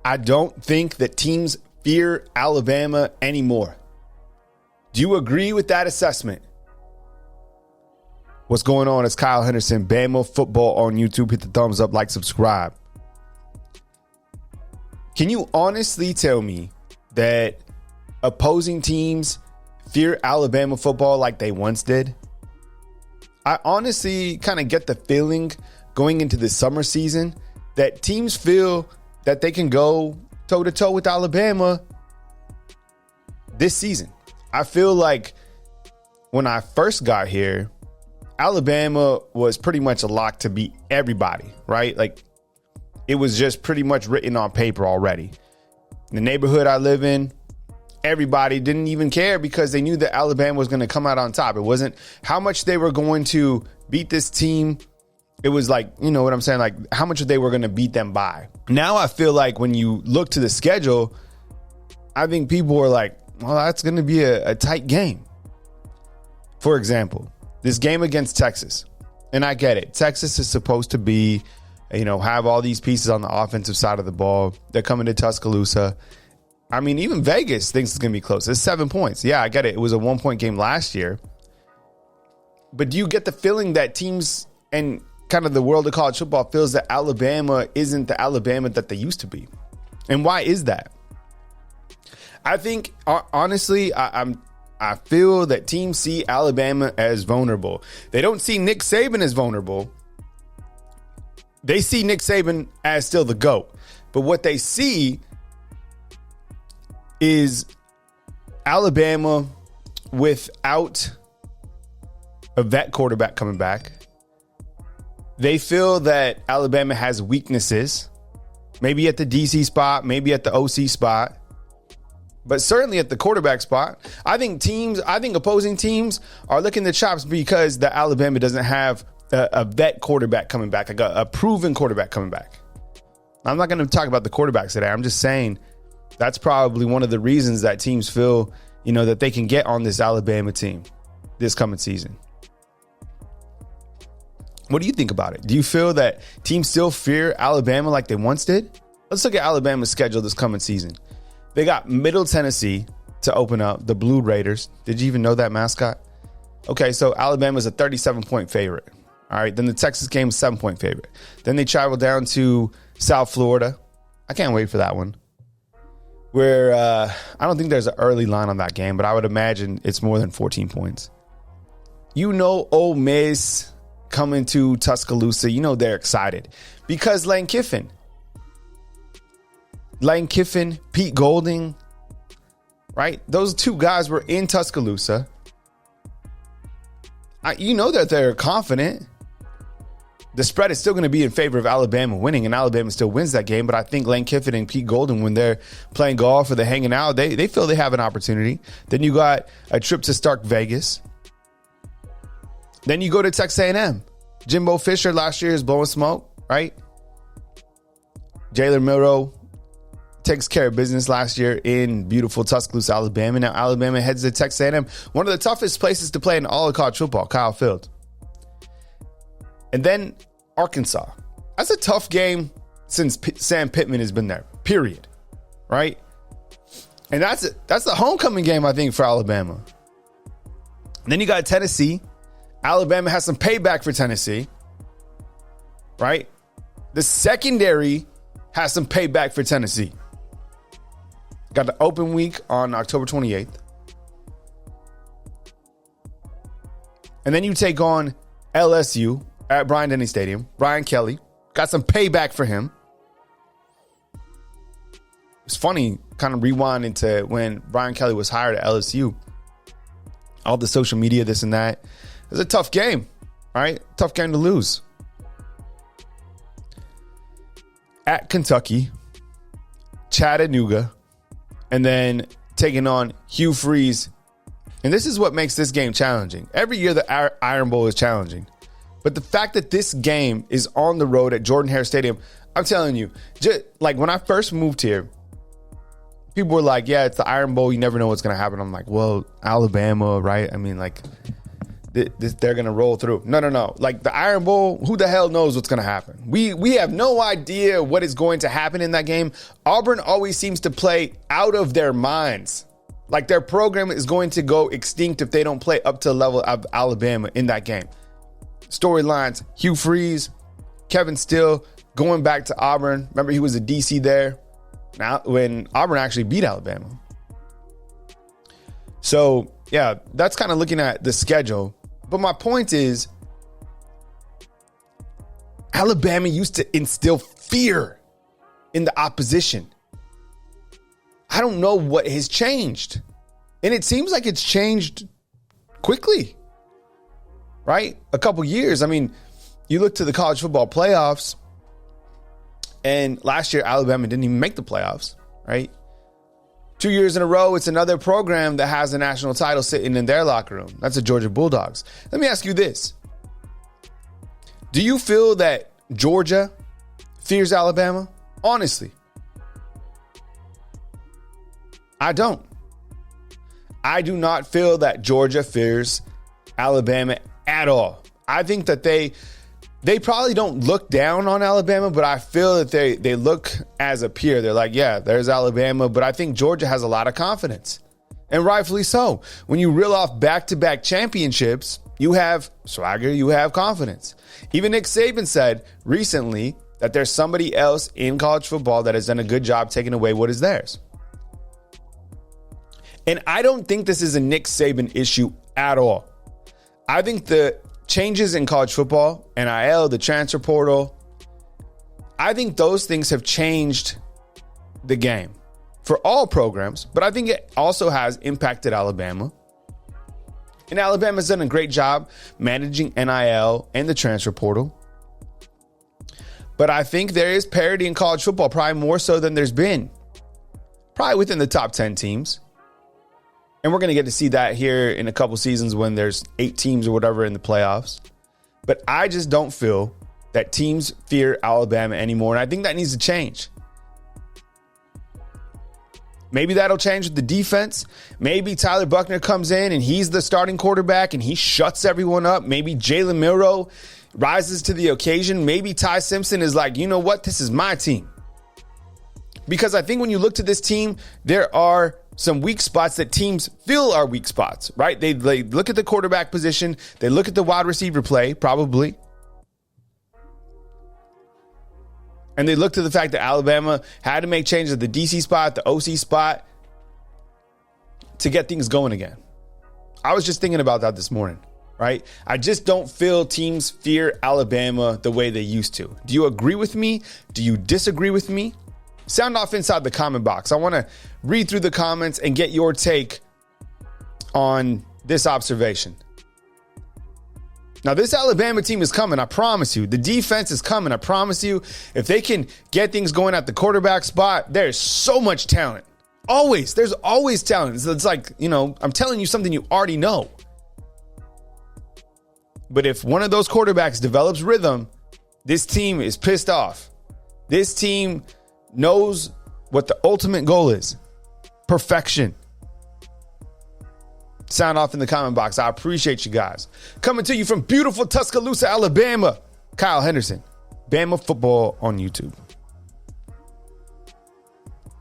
I don't think that teams fear Alabama anymore. Do you agree with that assessment? What's going on? It's Kyle Henderson, BAMA Football on YouTube. Hit the thumbs up, like, subscribe. Can you honestly tell me that opposing teams fear Alabama football like they once did? I honestly kind of get the feeling going into the summer season that teams feel that they can go toe-to-toe with Alabama this season. I feel like when I first got here, Alabama was pretty much a lock to beat everybody, right? Like, it was just pretty much written on paper already. In the neighborhood I live in, everybody didn't even care because they knew that Alabama was going to come out on top. It wasn't how much they were going to beat this team. It was like, you know what I'm saying? Like, how much they were going to beat them by. Now I feel like when you look to the schedule, I think people are like, well, that's going to be a tight game. For example, this game against Texas, and I get it. Texas is supposed to be, have all these pieces on the offensive side of the ball. They're coming to Tuscaloosa. I mean, even Vegas thinks it's going to be close. It's 7 points. Yeah, I get it. It was a 1-point game last year. But do you get the feeling that teams and kind of the world of college football feels that Alabama isn't the Alabama that they used to be? And why is that? I think, honestly, I feel that teams see Alabama as vulnerable. They don't see Nick Saban as vulnerable. They see Nick Saban as still the GOAT. But what they see is Alabama without a vet quarterback coming back. They feel that Alabama has weaknesses, maybe at the DC spot, maybe at the OC spot, but certainly at the quarterback spot. I think opposing teams are licking the chops because the Alabama doesn't have a vet quarterback coming back, like a proven quarterback coming back. I'm not going to talk about the quarterbacks today. I'm just saying that's probably one of the reasons that teams feel, that they can get on this Alabama team this coming season. What do you think about it? Do you feel that teams still fear Alabama like they once did? Let's look at Alabama's schedule this coming season. They got Middle Tennessee to open up, the Blue Raiders. Did you even know that mascot? Okay, so Alabama's a 37-point favorite. All right, then the Texas game is 7-point favorite. Then they travel down to South Florida. I can't wait for that one. Where I don't think there's an early line on that game, but I would imagine it's more than 14 points. Ole Miss coming to Tuscaloosa, they're excited because Lane Kiffin, Pete Golding, right? Those two guys were in Tuscaloosa. That they're confident. The spread is still going to be in favor of Alabama winning, and Alabama still wins that game. But I think Lane Kiffin and Pete Golding, when they're playing golf or they're hanging out, they feel they have an opportunity. Then you got a trip to Stark Vegas. Then you go to Texas A&M. Jimbo Fisher last year is blowing smoke, right? Jalen Milroe takes care of business last year in beautiful Tuscaloosa, Alabama. Now Alabama heads to Texas A&M, one of the toughest places to play in all of college football, Kyle Field. And then Arkansas. That's a tough game since Sam Pittman has been there, period, right? And that's the homecoming game, I think, for Alabama. And then you got Tennessee. Alabama has some payback for Tennessee, right? The secondary has some payback for Tennessee. Got the open week on October 28th. And then you take on LSU at Bryant-Denny Stadium. Brian Kelly. Got some payback for him. It's funny, kind of rewinding to when Brian Kelly was hired at LSU. All the social media, this and that. It was a tough game, right? Tough game to lose. At Kentucky, Chattanooga, and then taking on Hugh Freeze. And this is what makes this game challenging. Every year the Iron Bowl is challenging. But the fact that this game is on the road at Jordan-Hare Stadium, I'm telling you, just like when I first moved here, people were like, yeah, it's the Iron Bowl. You never know what's going to happen. I'm like, well, Alabama, right? I mean, like, they're going to roll through. No. Like the Iron Bowl, who the hell knows what's going to happen? We have no idea what is going to happen in that game. Auburn always seems to play out of their minds. Like their program is going to go extinct if they don't play up to the level of Alabama in that game. Storylines, Hugh Freeze, Kevin Steele going back to Auburn. Remember, he was a DC there now when Auburn actually beat Alabama. So, yeah, that's kind of looking at the schedule. But my point is, Alabama used to instill fear in the opposition. I don't know what has changed. And it seems like it's changed quickly, right? A couple years. I mean, you look to the college football playoffs, and last year Alabama didn't even make the playoffs, right? 2 years in a row, it's another program that has a national title sitting in their locker room. That's the Georgia Bulldogs. Let me ask you this. Do you feel that Georgia fears Alabama? Honestly, I don't. I do not feel that Georgia fears Alabama at all. I think that they probably don't look down on Alabama, but I feel that they look as a peer. They're like, yeah, there's Alabama, but I think Georgia has a lot of confidence, and rightfully so. When you reel off back-to-back championships, you have swagger, you have confidence. Even Nick Saban said recently that there's somebody else in college football that has done a good job taking away what is theirs. And I don't think this is a Nick Saban issue at all. I think the changes in college football, NIL, the transfer portal, I think those things have changed the game for all programs, but I think it also has impacted Alabama. And Alabama's done a great job managing NIL and the transfer portal. But I think there is parity in college football, probably more so than there's been. Probably within the top 10 teams. And we're going to get to see that here in a couple seasons when there's 8 teams or whatever in the playoffs. But I just don't feel that teams fear Alabama anymore. And I think that needs to change. Maybe that'll change with the defense. Maybe Tyler Buchner comes in and he's the starting quarterback and he shuts everyone up. Maybe Jalen Milroe rises to the occasion. Maybe Ty Simpson is like, you know what? This is my team. Because I think when you look to this team, there are some weak spots that teams feel are weak spots, right? They look at the quarterback position. They look at the wide receiver play, probably. And they look to the fact that Alabama had to make changes at the DC spot, the OC spot, to get things going again. I was just thinking about that this morning, right? I just don't feel teams fear Alabama the way they used to. Do you agree with me? Do you disagree with me? Sound off inside the comment box. I want to read through the comments and get your take on this observation. Now, this Alabama team is coming, I promise you. The defense is coming, I promise you. If they can get things going at the quarterback spot, there's so much talent. Always. There's always talent. It's like, I'm telling you something you already know. But if one of those quarterbacks develops rhythm, this team is pissed off. This team knows what the ultimate goal is. Perfection. Sound off in the comment box. I appreciate you guys. Coming to you from beautiful Tuscaloosa, Alabama, Kyle Henderson, BAMA Football on YouTube.